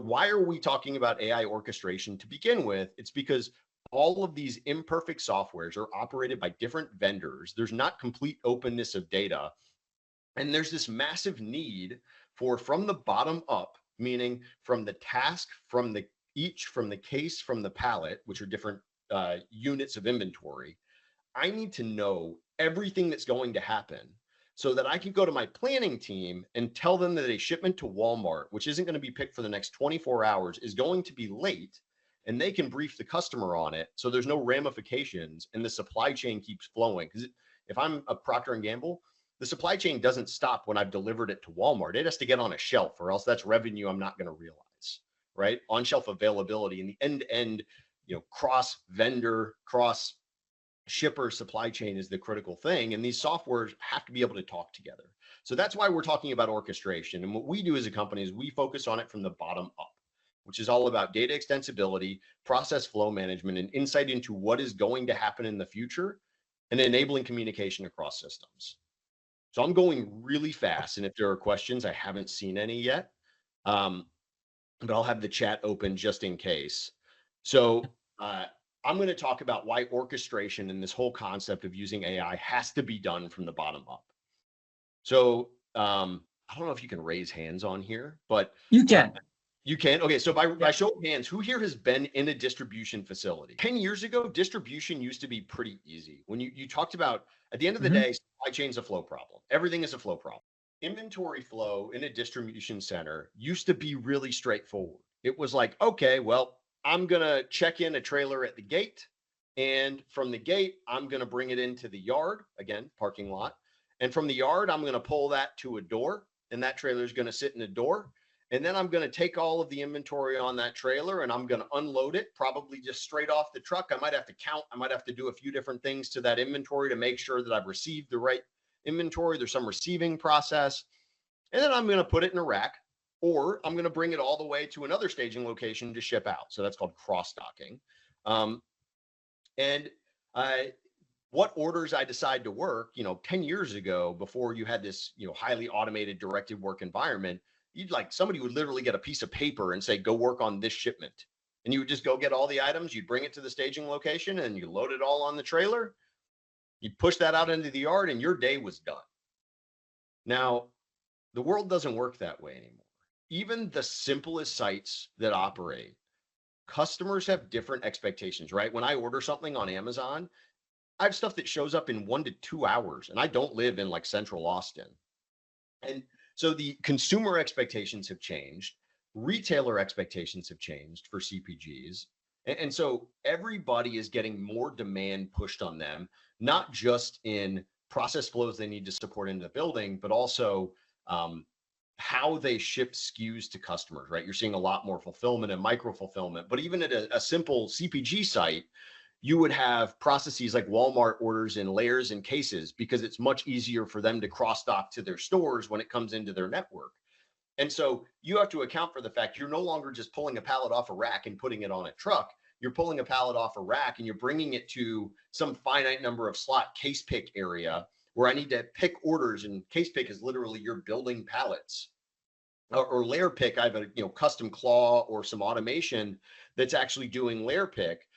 why are we talking about AI orchestration to begin with? It's because all of these imperfect softwares are operated by different vendors. There's not complete openness of data. And there's this massive need for from the bottom up, meaning from the task, from the case, from the pallet, which are different units of inventory. I need to know everything that's going to happen so that I can go to my planning team and tell them that a shipment to Walmart, which isn't going to be picked for the next 24 hours, is going to be late, and they can brief the customer on it so there's no ramifications and the supply chain keeps flowing. Because if I'm a Procter and Gamble, the supply chain doesn't stop when I've delivered it to Walmart. It has to get on a shelf, or else that's revenue I'm not going to realize, right? On shelf availability and the end-to-end, cross vendor, cross shipper supply chain is the critical thing. And these softwares have to be able to talk together. So that's why we're talking about orchestration. And what we do as a company is we focus on it from the bottom up, which is all about data extensibility, process flow management, and insight into what is going to happen in the future, and enabling communication across systems. So I'm going really fast. And if there are questions, I haven't seen any yet, but I'll have the chat open just in case. So I'm going to talk about why orchestration and this whole concept of using AI has to be done from the bottom up. So I don't know if you can raise hands on here, but you can. You can? Okay, so by show of hands, who here has been in a distribution facility? 10 years ago, distribution used to be pretty easy. When you talked about, at the end of the day, supply chain's a flow problem. Everything is a flow problem. Inventory flow in a distribution center used to be really straightforward. It was like, okay, well, I'm going to check in a trailer at the gate. And from the gate, I'm going to bring it into the yard, again, parking lot. And from the yard, I'm going to pull that to a door. And that trailer is going to sit in the door. And then I'm going to take all of the inventory on that trailer and I'm going to unload it, probably just straight off the truck. I might have to count. I might have to do a few different things to that inventory to make sure that I've received the right inventory. There's some receiving process. And then I'm going to put it in a rack, or I'm going to bring it all the way to another staging location to ship out. So that's called cross-docking. What orders I decide to work, 10 years ago, before you had this, highly automated directed work environment, somebody would literally get a piece of paper and say, go work on this shipment. And you would just go get all the items, you'd bring it to the staging location and you load it all on the trailer. You'd push that out into the yard and your day was done. Now, the world doesn't work that way anymore. Even the simplest sites that operate, customers have different expectations, right? When I order something on Amazon, I have stuff that shows up in 1 to 2 hours, and I don't live in central Austin. And so the consumer expectations have changed, retailer expectations have changed for CPGs. And so everybody is getting more demand pushed on them, not just in process flows they need to support into the building, but also how they ship SKUs to customers, right? You're seeing a lot more fulfillment and micro fulfillment, but even at a simple CPG site, you would have processes like Walmart orders in layers and cases because it's much easier for them to cross-dock to their stores when it comes into their network. And so you have to account for the fact you're no longer just pulling a pallet off a rack and putting it on a truck. You're pulling a pallet off a rack and you're bringing it to some finite number of slot case pick area where I need to pick orders, and case pick is literally you're building pallets. Or layer pick, I have a custom claw or some automation that's actually doing layer pick.